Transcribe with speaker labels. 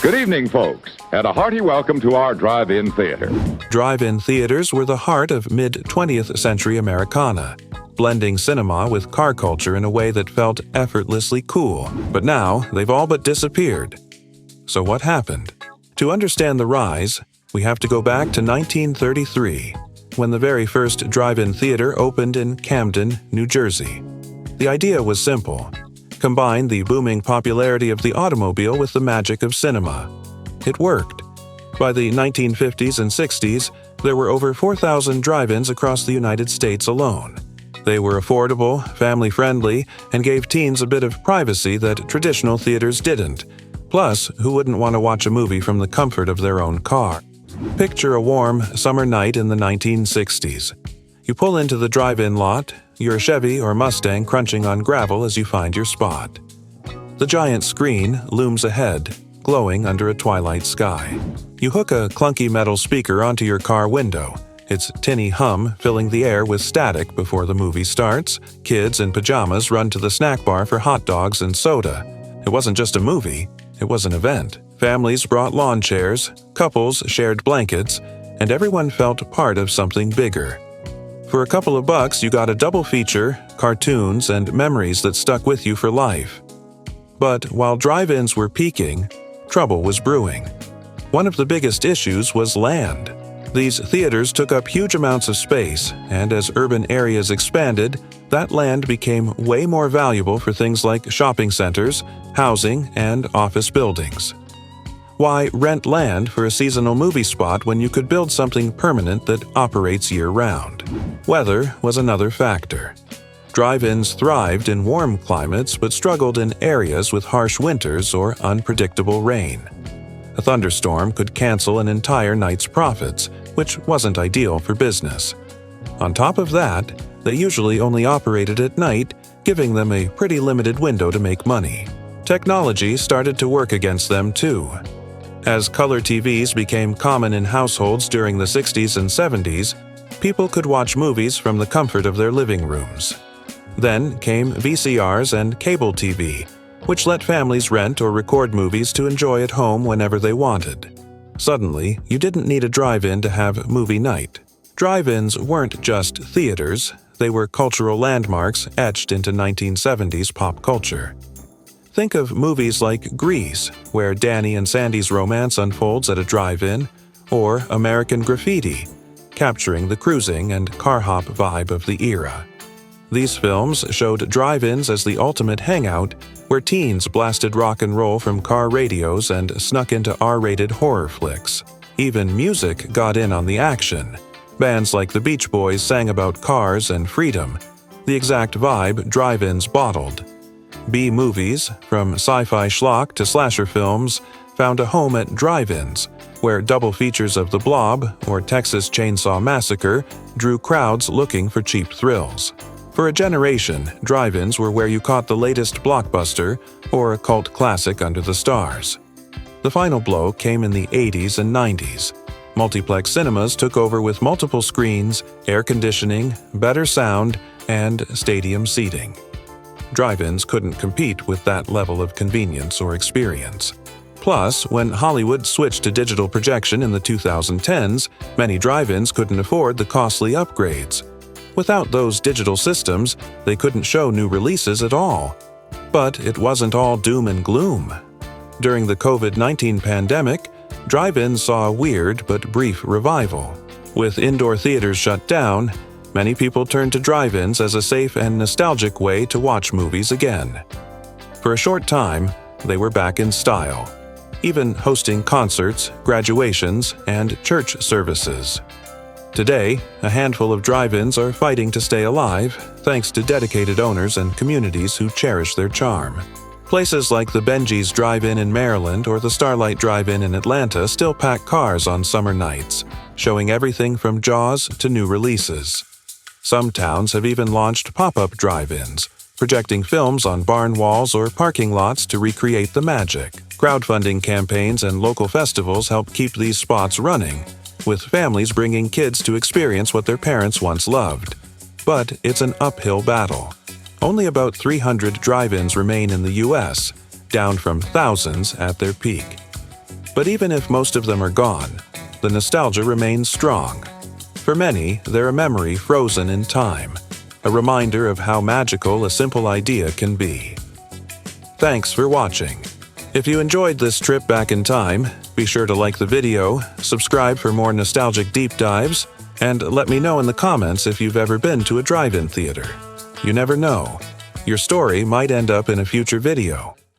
Speaker 1: Good evening, folks, and a hearty welcome to our drive-in theater.
Speaker 2: Drive-in theaters were the heart of mid-20th century Americana, blending cinema with car culture in a way that felt effortlessly cool. But now, they've all but disappeared. So what happened? To understand the rise, we have to go back to 1933, when the very first drive-in theater opened in Camden, New Jersey. The idea was simple. Combine the booming popularity of the automobile with the magic of cinema. It worked. By the 1950s and 60s, there were over 4,000 drive-ins across the United States alone. They were affordable, family-friendly, and gave teens a bit of privacy that traditional theaters didn't. Plus, who wouldn't want to watch a movie from the comfort of their own car? Picture a warm, summer night in the 1960s. You pull into the drive-in lot, your Chevy or Mustang crunching on gravel as you find your spot. The giant screen looms ahead, glowing under a twilight sky. You hook a clunky metal speaker onto your car window, its tinny hum filling the air with static before the movie starts. Kids in pajamas run to the snack bar for hot dogs and soda. It wasn't just a movie, it was an event. Families brought lawn chairs, couples shared blankets, and everyone felt part of something bigger. For a couple of bucks, you got a double feature, cartoons, and memories that stuck with you for life. But while drive-ins were peaking, trouble was brewing. One of the biggest issues was land. These theaters took up huge amounts of space, and as urban areas expanded, that land became way more valuable for things like shopping centers, housing, and office buildings. Why rent land for a seasonal movie spot when you could build something permanent that operates year-round? Weather was another factor. Drive-ins thrived in warm climates but struggled in areas with harsh winters or unpredictable rain. A thunderstorm could cancel an entire night's profits, which wasn't ideal for business. On top of that, they usually only operated at night, giving them a pretty limited window to make money. Technology started to work against them too. As color TVs became common in households during the 60s and 70s, people could watch movies from the comfort of their living rooms. Then came VCRs and cable TV, which let families rent or record movies to enjoy at home whenever they wanted. Suddenly, you didn't need a drive-in to have movie night. Drive-ins weren't just theaters, they were cultural landmarks etched into 1970s pop culture. Think of movies like Grease, where Danny and Sandy's romance unfolds at a drive-in, or American Graffiti, capturing the cruising and car hop vibe of the era. These films showed drive-ins as the ultimate hangout, where teens blasted rock and roll from car radios and snuck into R-rated horror flicks. Even music got in on the action. Bands like the Beach Boys sang about cars and freedom, the exact vibe drive-ins bottled. B-movies, from sci-fi schlock to slasher films, found a home at drive-ins, where double features of The Blob or Texas Chainsaw Massacre drew crowds looking for cheap thrills. For a generation, drive-ins were where you caught the latest blockbuster or a cult classic under the stars. The final blow came in the 80s and 90s. Multiplex cinemas took over with multiple screens, air conditioning, better sound, and stadium seating. Drive-ins couldn't compete with that level of convenience or experience. Plus, when Hollywood switched to digital projection in the 2010s, many drive-ins couldn't afford the costly upgrades. Without those digital systems, they couldn't show new releases at all. But it wasn't all doom and gloom. During the COVID-19 pandemic, drive-ins saw a weird but brief revival. With indoor theaters shut down, many people turned to drive-ins as a safe and nostalgic way to watch movies again. For a short time, they were back in style, even hosting concerts, graduations, and church services. Today, a handful of drive-ins are fighting to stay alive, thanks to dedicated owners and communities who cherish their charm. Places like the Benji's Drive-In in Maryland or the Starlight Drive-In in Atlanta still pack cars on summer nights, showing everything from Jaws to new releases. Some towns have even launched pop-up drive-ins, projecting films on barn walls or parking lots to recreate the magic. Crowdfunding campaigns and local festivals help keep these spots running, with families bringing kids to experience what their parents once loved. But it's an uphill battle. Only about 300 drive-ins remain in the U.S., down from thousands at their peak. But even if most of them are gone, the nostalgia remains strong. For many, they're a memory frozen in time, a reminder of how magical a simple idea can be. Thanks for watching. If you enjoyed this trip back in time, be sure to like the video, subscribe for more nostalgic deep dives, and let me know in the comments if you've ever been to a drive-in theater. You never know. Your story might end up in a future video.